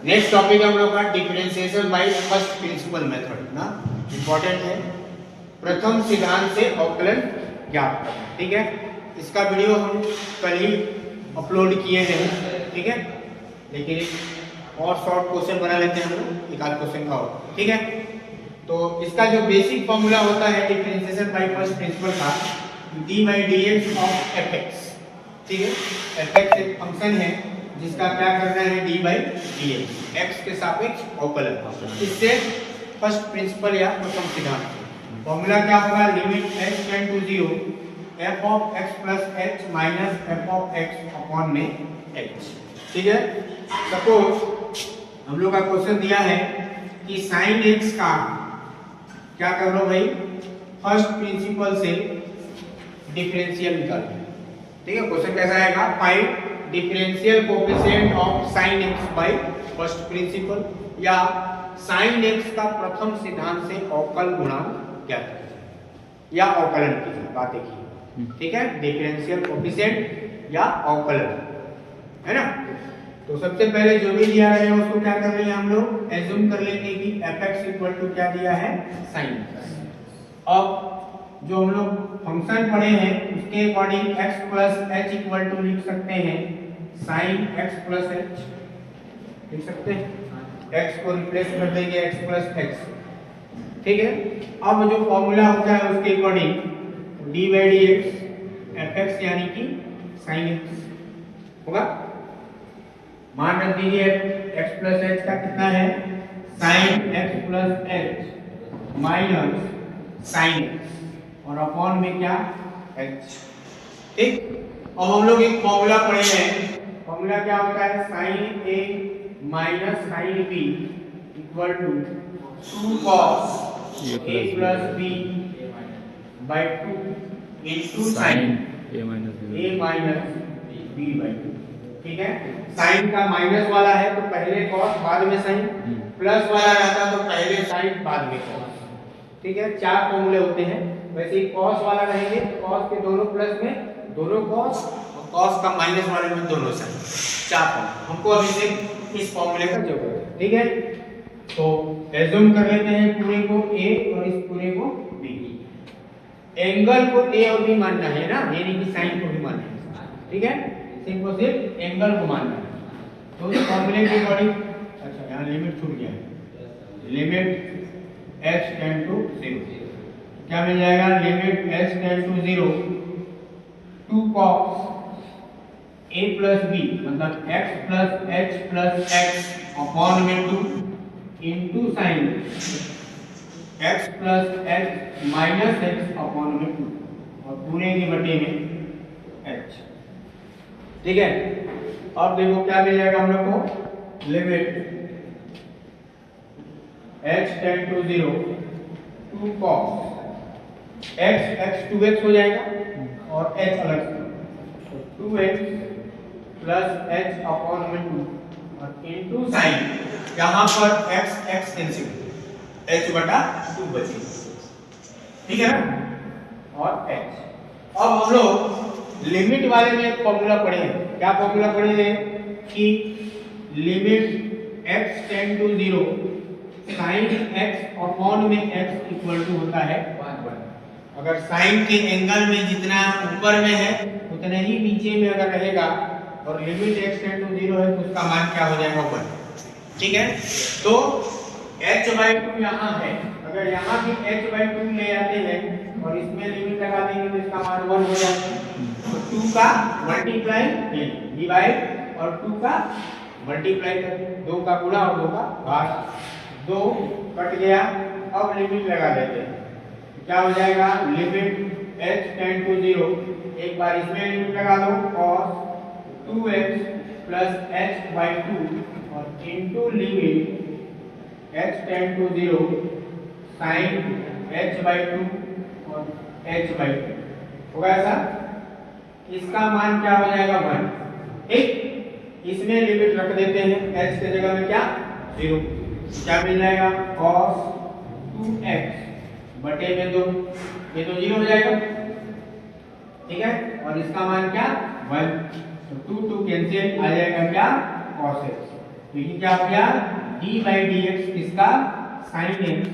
Next topic हम लोग का differentiation by first principle method ना, इंपॉर्टेंट है। प्रथम सिद्धांत से अवकलन ज्ञात करना, ठीक है। इसका वीडियो हम कल ही अपलोड किए हैं, ठीक है। लेकिन और शॉर्ट क्वेश्चन बना लेते हैं हम लोग, एक आध क्वेश्चन का और, ठीक है। तो इसका जो बेसिक फॉर्मूला होता है डिफरेंशिएशन बाय फर्स्ट प्रिंसिपल का, D by d x of F x, ठीक है। एफ एक्स एक फंक्शन है जिसका क्या करना है, D by d x, x के सापेक्ष अवकलन। इससे फर्स्ट प्रिंसिपल या प्रथम सिद्धांत फॉर्मूला क्या होगा, limit x tend to 0 f of x plus h minus f of x upon में h, ठीक है। सपोज हम लोग का क्वेश्चन दिया है कि sin x का क्या कर लो भाई, फर्स्ट प्रिंसिपल से डिफरेंशियल निकालो, ठीक है। क्वेश्चन कैसा आएगा, find differential coefficient of sin x by first principle, या sin x का प्रथम सिद्धांत से अवकल गुणांक ज्ञात कीजिए या अवकलन कीजिए, बात देखिए, ठीक है। डिफरेंशियल कोएफिशिएंट या अवकलन, है ना। तो सबसे पहले जो भी दिया है उसको क्या कर लेंगे हम लोग, एज्यूम कर लेंगे कि fx इक्वल टू क्या दिया है, sin। अब जो हम लोग फंक्शन पढ़े हैं उसके according x plus h equal to लिख सकते हैं sin x प्लस h, लिख सकते हैं। x को रिप्लेस कर देंगे x प्लस x, ठीक है। अब जो फॉर्मूला होता है उसके according d by d x F x यानी कि sin x होगा। मान रख दीजिए x प्लस h का कितना है, sin x plus h minus sin x और अपॉन में क्या, h, ठीक। अब हम लोग एक फॉर्मूला पढ़े हैं, फॉर्मूला क्या होता है, sin a minus sin b equal to 2 cos a plus b by 2 into sin a minus b by 2, ठीक है। sin का माइनस वाला है तो पहले cos बाद में sin, प्लस वाला रहता तो पहले sin बाद में cos, ठीक है। चार फॉर्मूले होते हैं, वैसे ही cos वाला रहेंगे तो cos के दोनों प्लस में दोनों cos और cos का माइनस वाले में दोनों sin, चार फॉर्मूले हमको अभी से इस फॉर्मूले का जरूरत है, ठीक है। तो एज्यूम कर लेते हैं पूरे को a और इस पूरे को b, एंगल को a और b मानना है ना, यानी कि sin को भी मानना है, ठीक है। सिर्फ और सिर्फ एंगल को मानना है। तो इस फॉर्मूले के अकॉर्डिंग, अच्छा यहाँ लिमिट छूट गया है, लिमिट h टेंड टू 0 क्या मिल जाएगा, limit h tend to 0 2 cos a plus b मतलब x plus h plus x upon में 2 into sin x plus h minus x upon में 2 और पूरे के बटे में h, ठीक है। अब देखो क्या मिल जाएगा हम लोग को, limit h tend to 0 2 cos x 2x हो जाएगा और h अलग से, तो 2x प्लस h अपॉन में 2 और इनटू sin, यहाँ पर x कैंसिल, h बटा 2 बचेगा, ठीक है ना, और h। अब हम लोग लिमिट वाले में एक फॉर्मूला पढ़े हैं, क्या फॉर्मूला पढ़े हैं कि limit x tend to 0 sin x upon में x इक्वल टू होता है 1। अगर sin के एंगल में जितना ऊपर में है उतने ही नीचे में अगर रहेगा और लिमिट x टेंड टू 0 है तो उसका मान क्या हो जाएगा 1, ठीक है। तो h बाई 2 यहाँ है, अगर यहाँ भी h बाई 2 ले आते हैं और इसमें लिमिट लगा देंगे तो इसका मान 1 हो जाएगा। तो 2 का मल्टीप्लाई डिवाइड और 2 का मल्टीप्लाई करके 2 का गुणा और 2 का भाग, 2 कट गया। अब लिमिट लगा देते हैं, क्या हो जाएगा, लिमिट h टेंड टू 0 एक बार इसमें लिमिट लगा दो cos 2x plus h by 2 और into limit h tend to 0 sin h by 2 और h बाई 2 होगा ऐसा। इसका मान क्या हो जाएगा 1, ठीक। इसमें लिमिट रख देते हैं, h की जगह में क्या 0, क्या मिल जाएगा cos 2x बटे में 2, ये तो 0 हो जाएगा, ठीक है। और इसका मान क्या 1, तो 2 कैंसिल आ जाएगा क्या cos x, तो ये क्या हो गया डी बाई डी एक्स किसका साइन एक्स,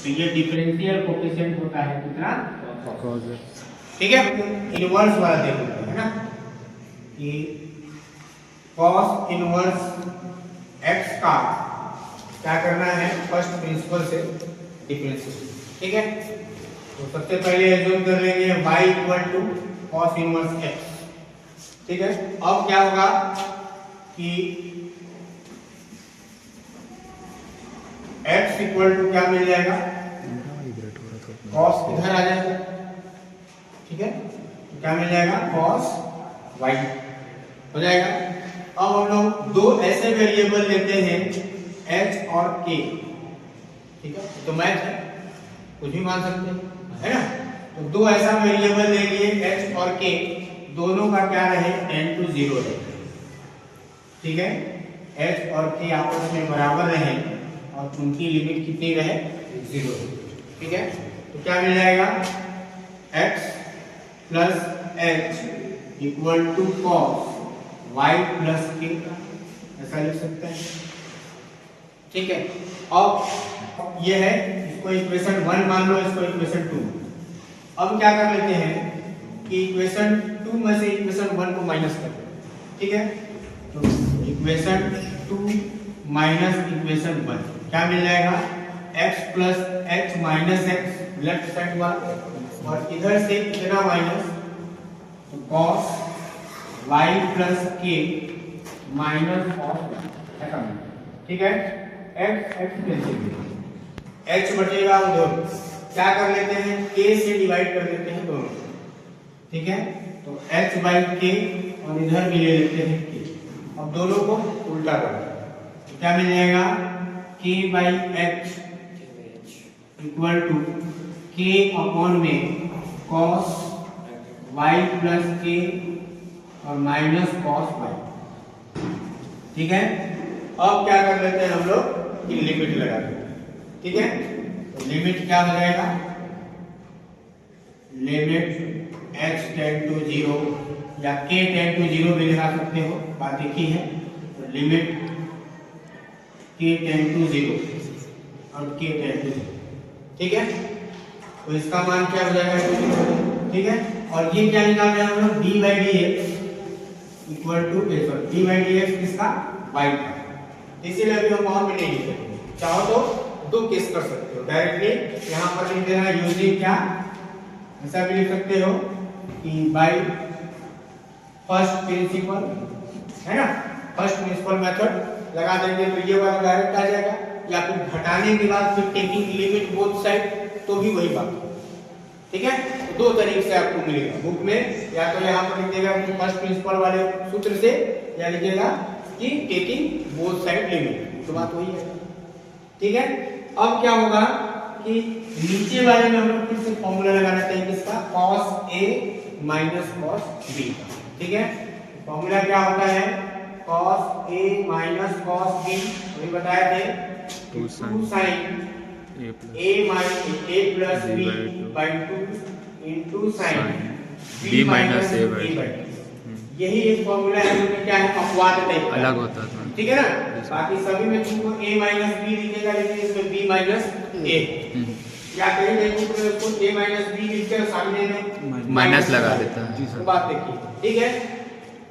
तो ये डिफरेंशियल कोफिशिएंट होता है कितना cos x। ठीक है, इनवर्स वाला देख लेते हैं ना कि cos इनवर्स x का क्या करना है फर्स्ट प्रिंसिपल से डिफरेंशिएट। ठीक है, तो सबसे पहले एज्यूम कर लेंगे y equal to cos inverse x। ठीक है, अब क्या होगा कि x इक्वल टू क्या मिल जाएगा cos इधर आ जाएगा। ठीक है, तो क्या मिल जाएगा cos y हो जाएगा। अब हम लोग दो ऐसे वेरिएबल लेते हैं h और k। ठीक है, तो मैच है कुछ भी मान सकते हैं है ना, तो दो ऐसा वेरिएबल ले लिए h और k, दोनों का क्या रहे टेंड टू 0 रहे। ठीक है, h और k आपस में बराबर रहे और उनकी लिमिट कितनी रहे 0। ठीक है, तो क्या मिल जाएगा x plus h equal to cos y plus k, ऐसा लिख सकते हैं। ठीक है, अब ये है इसको इक्वेशन 1 मान लो, इसको इक्वेशन 2। अब क्या कर लेते हैं कि इक्वेशन 2 में से इक्वेशन 1 को माइनस कर दो। ठीक है, तो इक्वेशन 2 माइनस इक्वेशन 1 क्या मिल जाएगा x plus h minus x left side वाला, और इधर से कितना माइनस तो cos y plus k minus cos। ठीक है, x h बचेगा उधर, क्या कर लेते हैं k से डिवाइड कर देते हैं दोनों। ठीक है, तो h बाई k और इधर भी ले लेते हैं k। अब दोनों को उल्टा कर तो क्या मिल जाएगा k by h equal to k upon में cos y प्लस k और माइनस cos y। ठीक है, अब क्या कर लेते हैं हम लोग कि लिमिट लगा देते हैं। ठीक है, तो लिमिट क्या हो जाएगा लिमिट h टेंड टू 0 या k टेंड टू 0 भी लगा सकते हो, बात एक ही है। तो लिमिट k टेंड टू 0 और k टेंड टू 0। ठीक है, तो इसका मान क्या हो जाएगा। ठीक है, और ये क्या निकाल रहे हैं हम लोग d by d x equal to d by d x किसका y का, इसीलिए अभी हम वहां पे नहीं लिखेंगे। चाहो तो दो केस कर सकते हो, डायरेक्टली यहाँ पर लिख देना यूजिंग क्या, ऐसा भी लिख सकते हो कि बाय फर्स्ट प्रिंसिपल है ना, फर्स्ट प्रिंसिपल मेथड लगा देंगे तो ये वाला डायरेक्ट आ जाएगा, या फिर घटाने के बाद फिर टेकिंग लिमिट बोथ साइड तो भी वही बात। ठीक है, तो दो तरीके से आपको मिलेगा बुक में, या तो यहाँ पर लिखिएगा फर्स्ट प्रिंसिपल वाले सूत्र से, या लिखिएगा कि टेकिंग बोथ साइड लिमिट, तो बात वही है। ठीक है, अब क्या होगा कि नीचे वाले में हम लोग फिर से फॉर्मूला लगाना चाहिए किसका cos a minus cos b। ठीक है, फॉर्मूला क्या होता है cos a minus cos b, अभी बताए थे 2 sin a minus a plus b by 2 into sin b minus a by 2। यही एक फॉर्मूला है जो क्या है अपवाद टाइप अलग होता था। ठीक है ना, बाकी सभी में तुमको a माइनस b लिखेगा, लेकिन इसमें b माइनस a, या कहीं नहीं तो उसको a माइनस b लिखकर सामने में माइनस लगा देता है। तो बात देखिए। ठीक है,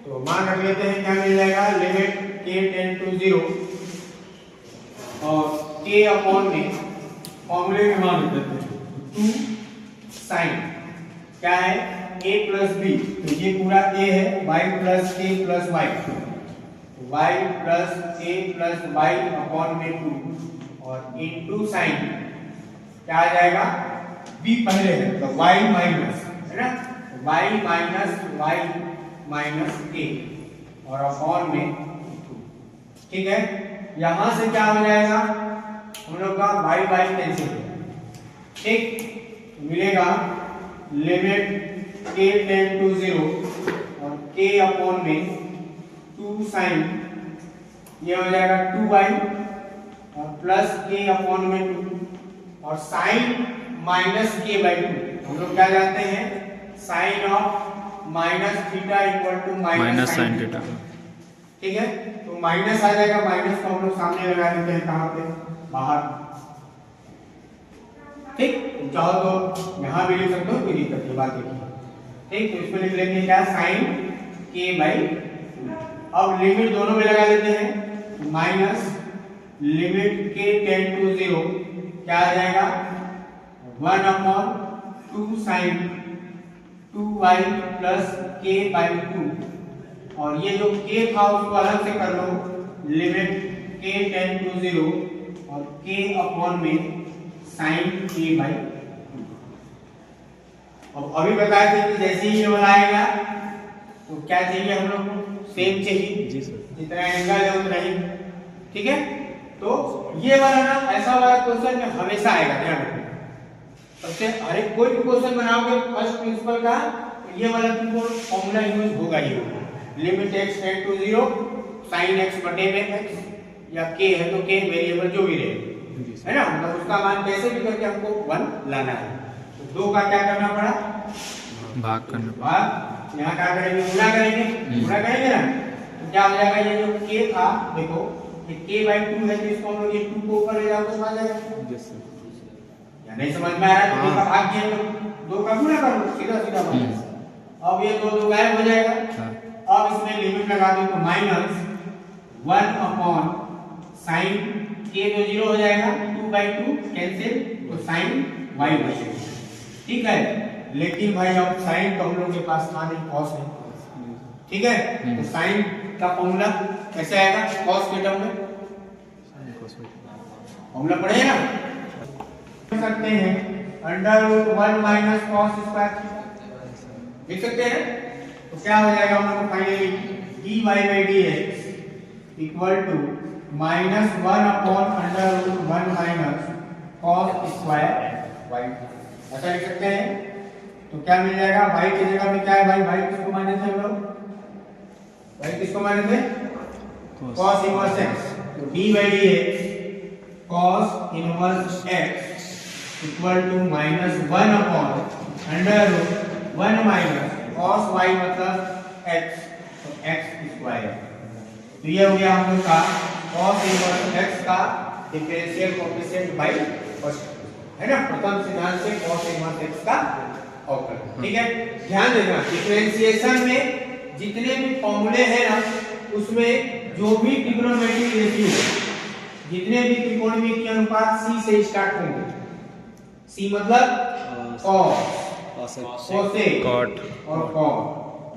तो मान रख लेते हैं क्या मिल जाएगा लिमिट k टेंड टू 0 और k अपॉन में फॉर्मूले में मान रख देते हैं 2 sin क्या है a प्लस b, तो ये पूरा a है y plus a plus y, y plus a plus y upon में 2 और इनटू साइन क्या आ जाएगा b पहले है तो y माइनस है ना, y minus y minus a और अपॉन में 2। ठीक है, यहां से क्या हो जाएगा हम लोग का y y कैंसिल हो जाएगा। ठीक, मिलेगा लिमिट k टेंड टू 0 और k अपॉन में 2 sin, ये हो जाएगा 2y और प्लस k अपॉन में 2 और sin माइनस k बाई 2। हम लोग क्या जानते हैं sine of minus theta equal to minus sine theta. ठीक है, तो तो माइनस आ जाएगा, माइनस को हम लोग सामने लगा देते हैं, कहां पे, बाहर, ठीक। चाहो तो यहां भी लिख सकते हो, कोई दिक्कत नहीं, बात देखिए, ठीक। तो इसमें लिख लेंगे क्या, साइन के बाई, अब लिमिट दोनों में लगा देते हैं, माइनस लिमिट के टेंड टू 0 क्या आ जाएगा, 1/2 साइन 2y प्लस के बाई 2, और ये जो k था उसको अलग से कर लो, लिमिट k टेंड टू 0 और k अपॉन में साइन k बाई 2। अब अभी बताए थे कि जैसे ही ये वाला आएगा तो क्या चाहिए हम लोग को, सेम चाहिए जी सर, जितना एंगल है उतना ही, ठीक है। तो ये वाला ना ऐसा वाला क्वेश्चन में हमेशा आएगा, ध्यान रखना। सबसे अरे कोई भी क्वेश्चन बनाओगे फर्स्ट प्रिंसिपल का, तो ये वाला तुमको फॉर्मूला यूज होगा ही होगा, limit x tend to 0 sin x बटे में x, या k है तो k वेरिएबल जो भी रहे, है ना, मतलब उसका मान कैसे भी करके हमको 1 लाना है। तो 2 का क्या करना पड़ा, भाग करना, भाग, यहाँ क्या करेंगे, गुणा करेंगे, गुणा करेंगे ना, तो क्या हो जाएगा, ये जो k था देखो ये k बाई 2 है, तो इसको हम लोग ये 2 को ऊपर ले जाओ तो आ जाएगा, या नहीं समझ में आ रहा है तो 2 का भाग किया, 2 का गुणा करो, सीधा सीधा माइनस, अब ये 2 गायब हो जाएगा। अब इसमें लिमिट लगा दो तो माइनस 1 अपॉन साइन k तो 0 हो जाएगा, 2/2 कैंसिल, तो साइन y बचेगा, ठीक है। लेकिन भाई अब साइन तो हम लोग के पास था नहीं, कॉस है, ठीक है। तो साइन का फॉर्मूला कैसे आएगा, कॉस के टर्म में फॉर्मूला पढ़े ना, लिख सकते हैं √1 माइनस कॉस स्क्वायर, लिख सकते हैं। तो क्या हो जाएगा हम लोग finally, dy by dx equal to minus 1 upon √1 minus cos square y, ऐसा लिख सकते हैं। तो क्या मिल जाएगा, y की जगह में क्या है भाई, y किसको माने थे हम लोग, y किसको माने थे, cos इनवर्स x, तो d बाई dx cos inverse x equal to minus 1 upon √1 minus cos y मतलब x, तो x स्क्वायर। तो ये हो गया हम लोग का cos इनवर्स x का डिफरेंशियल कोएफिशिएंट बाय फर्स्ट, है ना, प्रथम सिद्धांत से cos इनवर्स x का अवकलन, ठीक है। ध्यान देना डिफरेंशिएशन में जितने भी फॉर्मूले हैं ना, उसमें जो भी ट्रिग्नोमेट्रिक रेशियो, जितने भी त्रिकोणमितीय अनुपात c से स्टार्ट होंगे, c मतलब cos, कोसेक, कॉट और कॉट,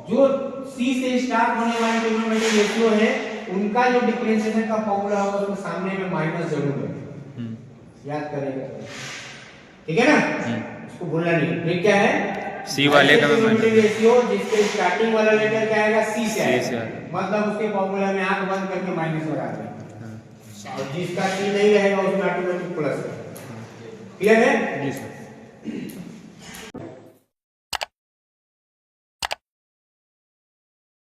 जो c से स्टार्ट होने वाले ट्रिग्नोमेट्रिक रेशियो है उनका जो डिफरेंशिएशन का फॉर्मूला होगा उसमें सामने में माइनस जरूर है, याद करेंगे, ठीक है ना, इसको भूलना नहीं। फिर क्या है, c वाले का ट्रिग्नोमेट्रिक रेशियो जिसके स्टार्टिंग वाला लेटर क्या आएगा, c से आएगा, मतलब उसके फॉर्मूला में आंख बंद करके माइनस लगा दें, और जिसका c नहीं रहेगा उसमें ऑटोमेटिक प्लस है, क्लियर है जी सर।